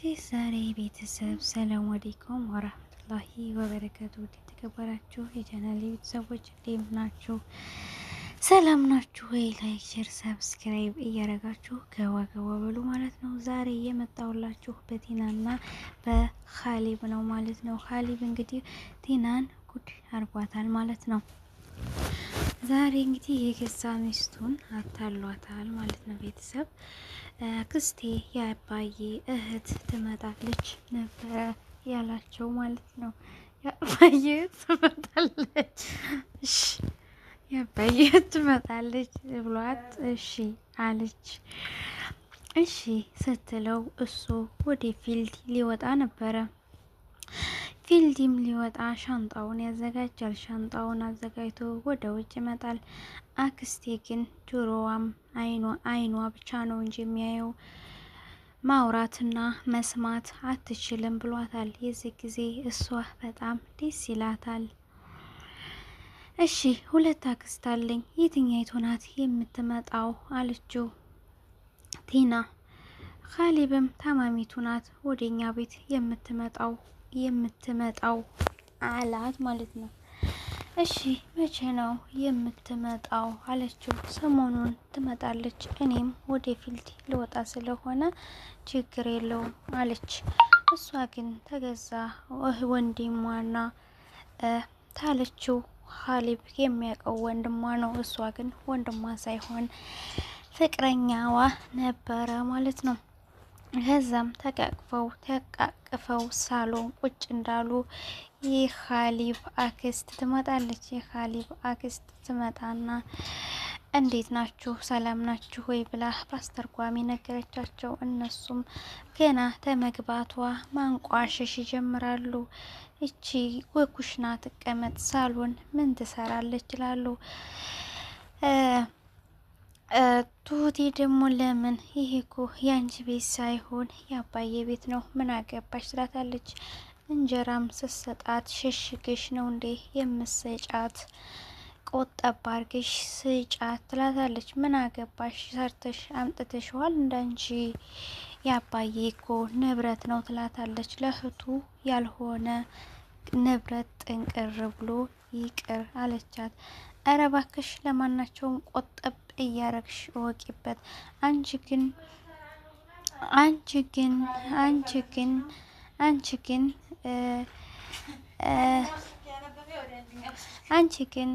እንግዲህ ዛሬ ቤተሰብ ሰላም አለይኩም ወራህመቱላሂ ወበረካቱ። የተከበራችሁ የቻናሌ ቤተሰቦች እንዴት ናችሁ? ሰላም ናችሁ ወይ? ላይክ፣ ሼር፣ ሰብስክራይብ እያረጋችሁ ገባ በሉ ማለት ነው። ዛሬ የመጣሁላችሁ በቲናና በኻሊብ ነው ማለት ነው። ኻሊብ እንግዲህ ቲናን ጉድ አርጓታል ማለት ነው። ዛሬ እንግዲህ የገዛ ሚስቱን አታሏታል ማለት ነው። ቤተሰብ ክስቴ የአባዬ እህት ትመጣለች ነበረ ያላቸው ማለት ነው። የአባዬ ትመጣለች፣ እሺ የአባዬ ትመጣለች ብሏት እሺ አለች። እሺ ስትለው እሱ ወደ ፊልድ ሊወጣ ነበረ። ፊልድም ሊወጣ ሻንጣውን ያዘጋጃል። ሻንጣውን አዘጋጅቶ ወደ ውጭ ይመጣል። አክስቴ ግን ጆሮዋም አይኗ ብቻ ነው እንጂ የሚያየው ማውራትና መስማት አትችልም ብሏታል። የዚህ ጊዜ እሷ በጣም ደስ ይላታል። እሺ ሁለት አክስት አለኝ፣ የትኛይቱ ናት የምትመጣው አለችው ቲና። ኻሊብም ታማሚቱ ናት ወደኛ ቤት የምትመጣው አላት ማለት ነው። እሺ መቼ ነው የምትመጣው አለችው። ሰሞኑን ትመጣለች፣ እኔም ወደ ፊልድ ልወጣ ስለሆነ ችግር የለውም አለች። እሷ ግን ተገዛ ወንድሟና ታለችው ኻሊብ የሚያውቀው ወንድሟ ነው። እሷ ግን ወንድሟ ሳይሆን ፍቅረኛዋ ነበረ ማለት ነው። ከዛም ተቃቅፈው ሳሎን ቁጭ እንዳሉ የኻሊብ አክስት ትመጣለች። የኻሊብ አክስት ትመጣና እንዴት ናችሁ ሰላም ናችሁ ወይ ብላ በአስተርጓሚ ነገረቻቸው። እነሱም ገና ተመግባቷ ማንቋሸሽ ይጀምራሉ። እቺ ወኩሽና ትቀመጥ ሳሎን ምን ትሰራለች ይላሉ። ቱቲ ደግሞ ለምን ይሄ እኮ ያንቺ ቤት ሳይሆን የአባዬ ቤት ነው ምን አገባሽ ትላታለች። እንጀራም ስሰጣት ሸሽገሽ ነው እንዴ የምሰጫት? ቆጠባ አርገሽ ስጫት ትላታለች። ምን አገባሽ ሰርተሽ አምጥተሽዋል እንዳንቺ የአባዬ እኮ ንብረት ነው ትላታለች። ለእህቱ ያልሆነ ንብረት ጥንቅር ብሎ ይቅር አለቻት። እረ እባክሽ ለማናቸውም ቆጠብ እያረግሽ እወቂበት። አንቺ ግን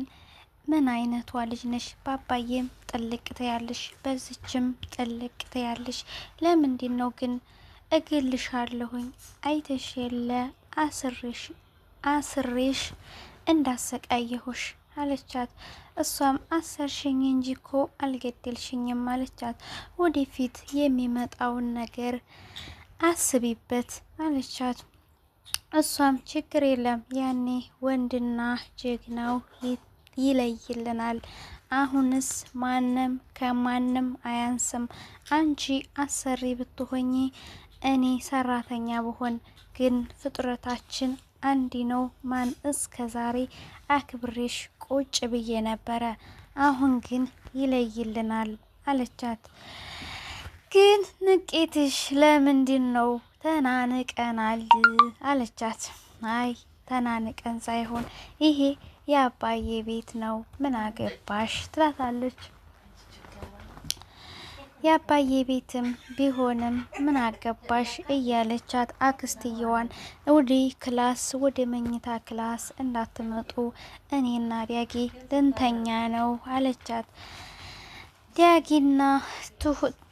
ምን አይነቷ ልጅ ነሽ? ባባዬም ጥልቅ ትያለሽ፣ በዚችም ጥልቅ ትያለሽ። ለምንድን ነው ግን እግልሻለሁኝ አይተሽ የለ አስሬሽ እንዳሰቃየሁሽ አለቻት። እሷም አሰርሽኝ እንጂ እኮ አልገደልሽኝም አለቻት። ወደፊት የሚመጣውን ነገር አስቢበት አለቻት። እሷም ችግር የለም ያኔ ወንድና ጀግናው ይለይልናል። አሁንስ ማንም ከማንም አያንስም። አንቺ አሰሪ ብትሆኚ እኔ ሰራተኛ ብሆን ግን ፍጥረታችን አንዲ ነው። ማን እስከ ዛሬ አክብሬሽ ቁጭ ብዬ ነበረ። አሁን ግን ይለይልናል አለቻት። ግን ንቄትሽ ለምንድን ነው? ተናንቀናል አለቻት። አይ ተናንቀን ሳይሆን ይሄ የአባዬ ቤት ነው ምን አገባሽ ትላታለች። የአባዬ ቤትም ቢሆንም ምን አገባሽ እያለቻት አክስትየዋን ወደ መኝታ ክላስ እንዳትመጡ እኔና ዲያጊ ልንተኛ ነው አለቻት። ዲያጊና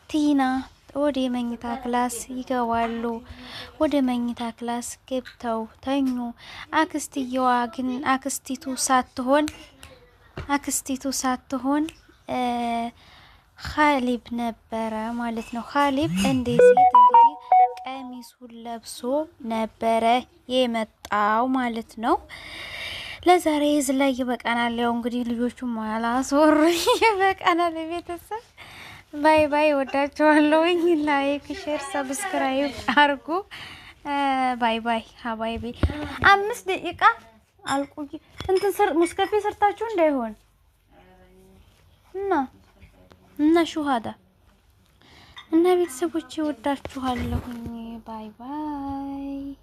ቲና ወደ መኝታ ክላስ ይገባሉ። ወደ መኝታ ክላስ ገብተው ተኙ። አክስትየዋ ግን አክስቲቱ ሳትሆን ኻሊብ ነበረ ማለት ነው። ኻሊብ እንደዚህ እንግዲህ ቀሚሱን ለብሶ ነበረ የመጣው ማለት ነው። ለዛሬ እዚህ ላይ ይበቃናል። ያው እንግዲህ ልጆቹ ማላሶር ይበቃናል። ቤተሰብ ባይ ባይ፣ ወዳችኋለሁኝ። ላይክ ሼር ሰብስክራይብ አርጉ። ባይ ባይ ሀባይቢ። 5 ደቂቃ አልቁ እንትን ሙስከፊ ሰርታችሁ እንዳይሆን እና ሹሃዳ እና ቤተሰቦቼ ወዳችኋለሁኝ። ባይ ባይ።